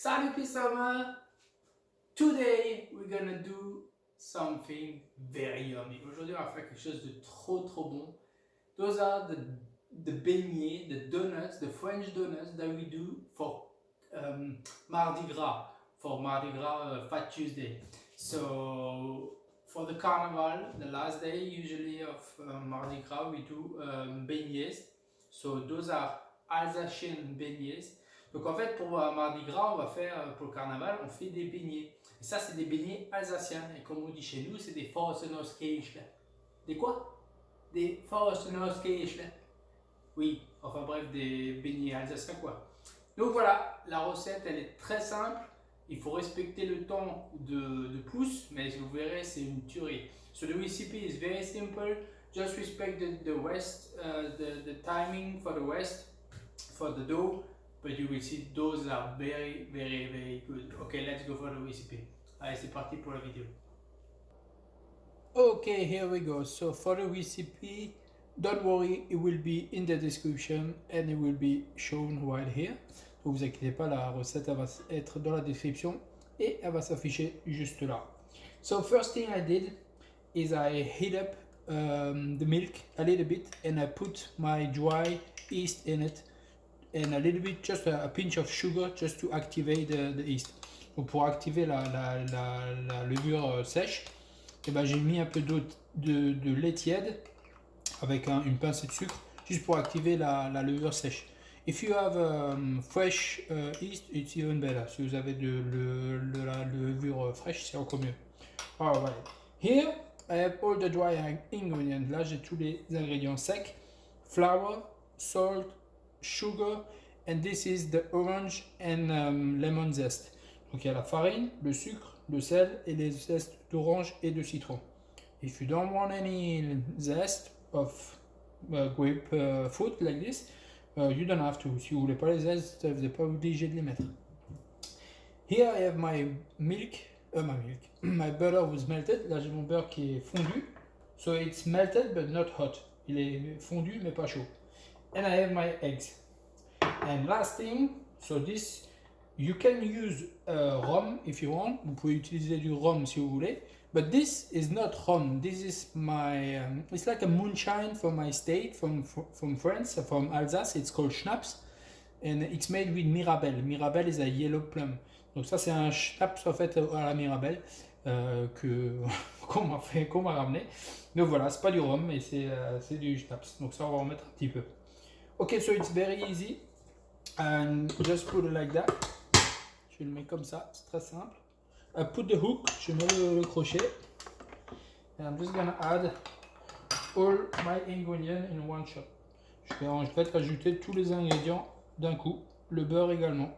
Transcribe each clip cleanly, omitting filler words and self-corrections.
Salut Pisama! Today we're gonna do something very yummy. Aujourd'hui on va faire quelque chose de trop bon. Those are the beignets, the donuts, the French donuts that we do for Mardi Gras, Fat Tuesday. So for the carnival, the last day usually of Mardi Gras, we do beignets. So those are Alsatian beignets. Donc en fait pour Mardi Gras, on va faire pour le carnaval, on fait des beignets. Et ça c'est des beignets alsaciens. Et comme on dit chez nous, c'est des Forstenoskirchen. Des quoi? Des Forstenoskirchen. Oui, enfin bref, des beignets alsaciens quoi. Donc voilà, la recette elle est très simple. Il faut respecter le temps de pouce, mais vous verrez, c'est une tuerie. So the recipe is very simple. Just respect the rest, the timing for the rest, for the dough. But you will see those are very good. Okay, let's go for the recipe. Allez, c'est parti pour la vidéo. Okay, here we go. So for the recipe, don't worry, it will be in the description and it will be shown right here. Donc vous inquiétez pas, la recette elle va être dans la description et elle va s'afficher juste là. So first thing I did is I heat up the milk a little bit and I put my dry yeast in it and a little bit, just a pinch of sugar just to activate the yeast. Donc pour activer la levure sèche, et ben j'ai mis un peu d'eau de lait tiède avec une pincée de sucre juste pour activer la levure sèche. If you have fresh yeast, it's even better. Si vous avez la levure fraîche, c'est encore mieux. Alright. Here I have all the dry ingredients. Là j'ai tous les ingrédients secs: flour, salt, sugar, and this is the orange and lemon zest. Donc il y a la farine, le sucre, le sel et les zestes d'orange et de citron. If you don't want any zest of grapefruit like this, you don't have to. Si vous voulez pas les zestes, vous n'êtes pas obligé de les mettre. Here I have my milk, my butter was melted. Là j'ai mon beurre qui est fondu. So it's melted but not hot. Il est fondu mais pas chaud. And I have my eggs. And last thing, so this, you can use rum if you want. Vous pouvez utiliser du rhum si vous voulez. But this is not rum. This is my, it's like a moonshine from my state, from France, from Alsace. It's called Schnapps. And it's made with Mirabelle. Mirabelle is a yellow plum. Donc ça c'est un Schnapps en fait à la Mirabelle qu'on m'a ramené. Donc voilà, c'est pas du rhum mais c'est du Schnapps. Donc ça on va en mettre un petit peu. Okay, so it's very easy. And just put it like that. Je le mets comme ça, c'est très simple. I put the hook, je mets le crochet. And I'm just gonna add all my ingredients in one shot. Je vais en fait rajouter tous les ingrédients d'un coup, le beurre également.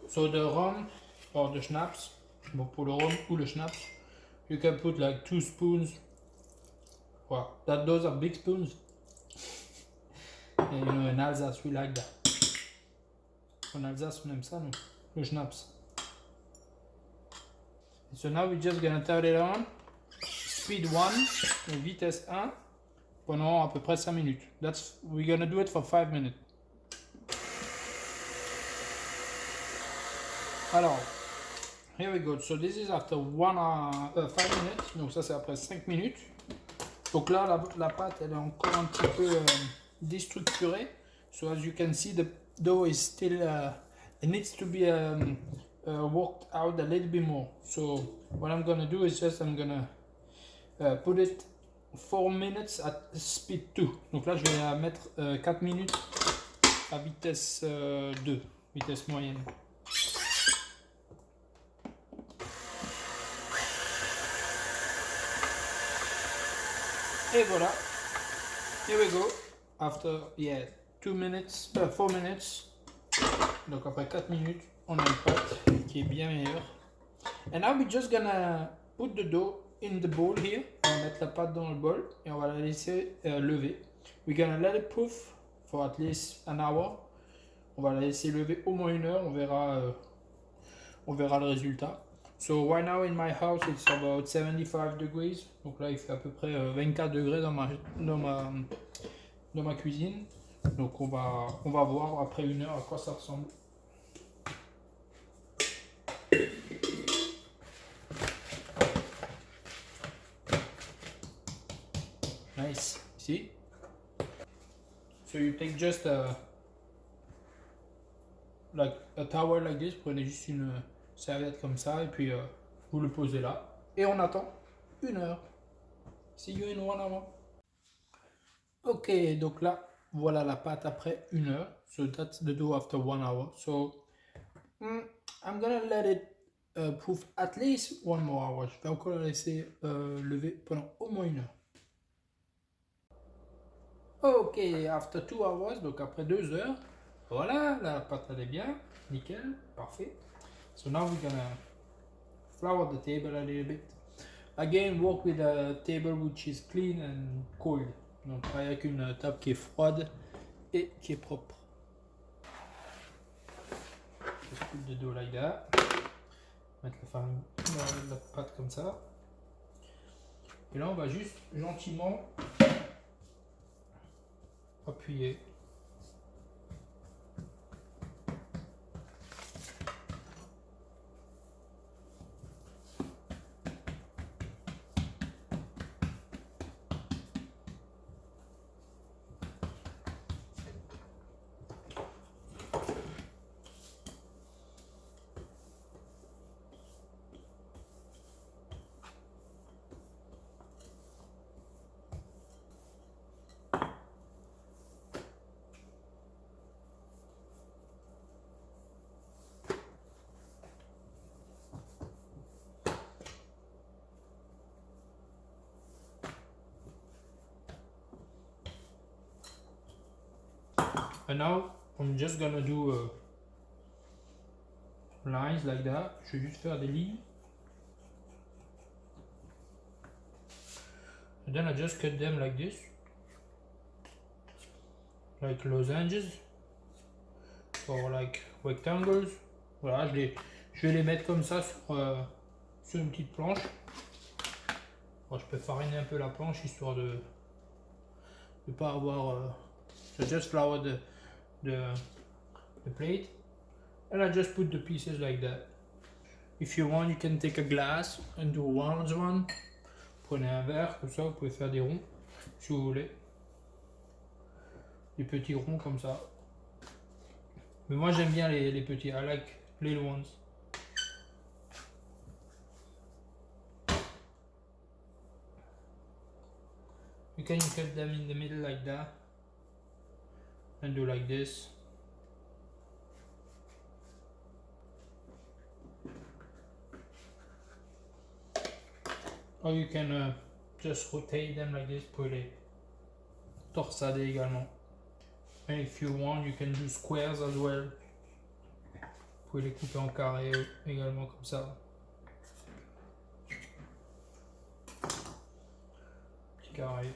So the rum or the schnapps, bon pour le rhum ou le schnapps, you can put like 2 spoons. Wow, those are big spoons. And you know, in Alsace we like that. En Alsace on aime ça, nous, le schnapps. So now we're just gonna turn it on, speed 1, vitesse 1, pendant à peu près 5 minutes. We're gonna do it for 5 minutes. Alors, here we go. So this is after 5 minutes. Donc ça c'est après 5 minutes. Donc là la pâte elle est encore un petit peu déstructurée. So as you can see the dough is still it needs to be worked out a little bit more. So what I'm gonna do is just I'm gonna put it 4 minutes at speed 2. Donc là je vais mettre 4 minutes à vitesse 2, vitesse moyenne. Et voilà, here we go, after 4 minutes, donc après 4 minutes, on a une pâte qui est bien meilleure. And now we're just gonna put the dough in the bowl here, on va mettre la pâte dans le bol et on va la laisser lever. We're gonna let it proof for at least an hour, on va la laisser lever au moins 1 heure, on verra le résultat. So right now in my house it's about 75 degrees. Donc là il fait à peu près 24 degrés dans ma cuisine. Donc on va voir après 1 heure à quoi ça ressemble. Nice. See? So you take just like a towel like this, prenez juste une serviette comme ça et puis vous le posez là et on attend 1 heure. See you in 1 hour. Ok, donc là voilà la pâte après 1 heure. So that's the dough after 1 hour. So I'm gonna let it proof at least 1 more hour. Je vais encore la laisser lever pendant au moins 1 heure. Ok, after 2 hours, donc après 2 heures, voilà, la pâte elle est bien, nickel, parfait. So now we're gonna flour the table a little bit. Again, work with a table which is clean and cold. Donc travaille avec une table qui est froide et qui est propre. Just put the dough like that. Mettre la pâte comme ça. Et là on va juste gentiment appuyer. And now I'm just gonna do lines like that. Je vais juste faire des lignes. And then I just cut them like this, like lozenges or like rectangles. Voilà, je vais les mettre comme ça sur une petite planche. Bon, je peux fariner un peu la planche histoire de ne pas avoir. So just flour the plate, and I just put the pieces like that. If you want, you can take a glass and do rounds one. Prenez un verre, comme ça, vous pouvez faire des ronds, si vous voulez. Des petits ronds comme ça. Mais moi, j'aime bien les petits. I like little ones. You can cut them in the middle like that. And do like this. Or you can just rotate them like this, pour les torsader également. And if you want, you can do squares as well. Vous pouvez les couper en carré également comme ça. Petit carré.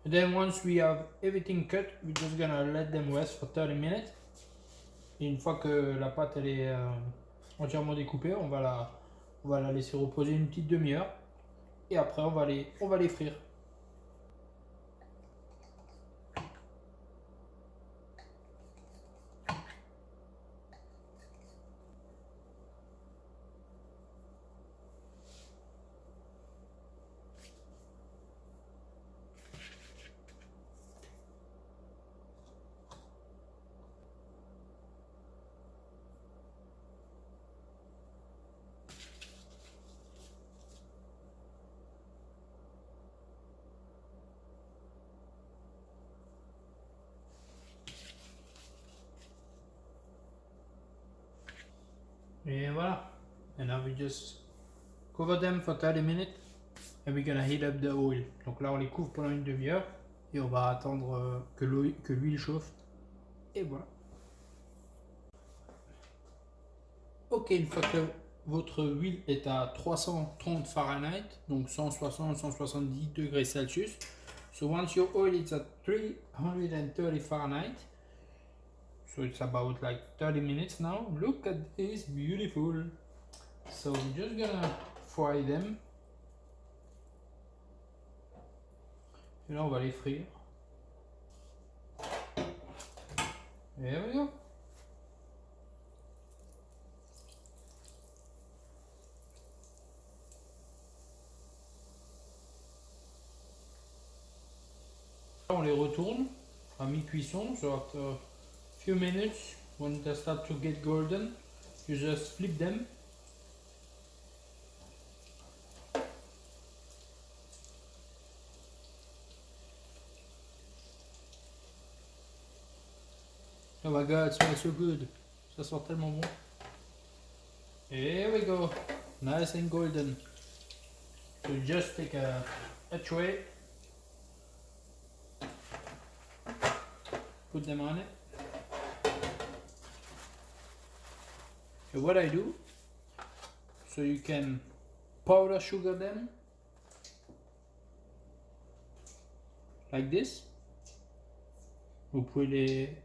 And then once we have everything cut, we're just gonna let them rest for 30 minutes. Et une fois que la pâte elle est entièrement découpée, on va la laisser reposer une petite demi-heure. Et après on va les frire. Et voilà. And now we just cover them for 30 minutes. And we're gonna heat up the oil. Donc là on les couvre pendant une demi-heure. Et on va attendre que l'huile chauffe. Et voilà. Ok, une fois que votre huile est à 330 Fahrenheit, donc 160-170 degrés Celsius. So once your oil is at 330 Fahrenheit, So it's about like 30 minutes now. Look at this, beautiful. So we're just gonna fry them. Et là on va les frire. There we go. On les retourne à mi-cuisson, so after a few minutes, when they start to get golden, you just flip them. Oh my god, it smells so good. Ça sent tellement bon. Here we go. Nice and golden. So you just take a tray. Put them on it. So what I do, so you can powder sugar them like this. Vous pouvez les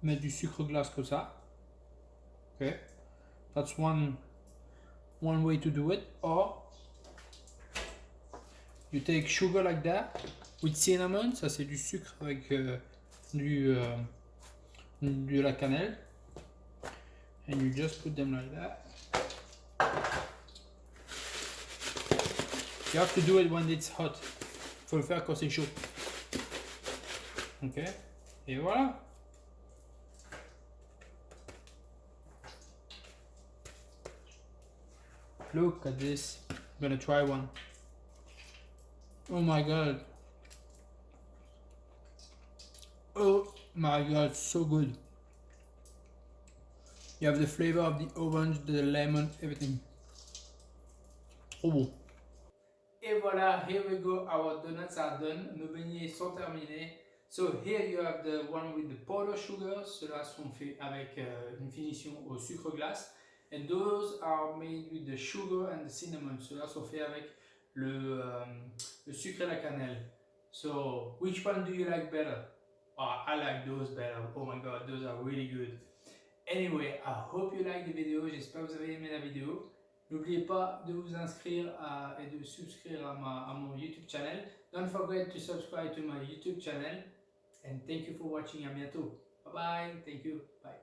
mettre du sucre glace comme ça. Okay, that's one way to do it. Or you take sugar like that with cinnamon. Ça c'est du sucre avec de la cannelle. And you just put them like that. You have to do it when it's hot. Faut le faire quand c'est chaud. Ok. Et voilà. Look at this. I'm gonna try one. Oh my god. Oh my god, so good. You have the flavor of the orange, the lemon, everything. Trop bon. Et voilà, here we go, our donuts are done. Nos beignets sont terminés. So here you have the one with the powder sugar. Ceux-là sont faits avec une finition au sucre glace. And those are made with the sugar and the cinnamon. Ceux-là sont faits avec le sucre et la cannelle. So which one do you like better? Oh, I like those better. Oh my god, those are really good. Anyway, I hope you like the video. J'espère que vous avez aimé la vidéo. N'oubliez pas de vous inscrire et de souscrire à mon YouTube channel. Don't forget to subscribe to my YouTube channel. And thank you for watching. À bientôt. Bye bye. Thank you. Bye.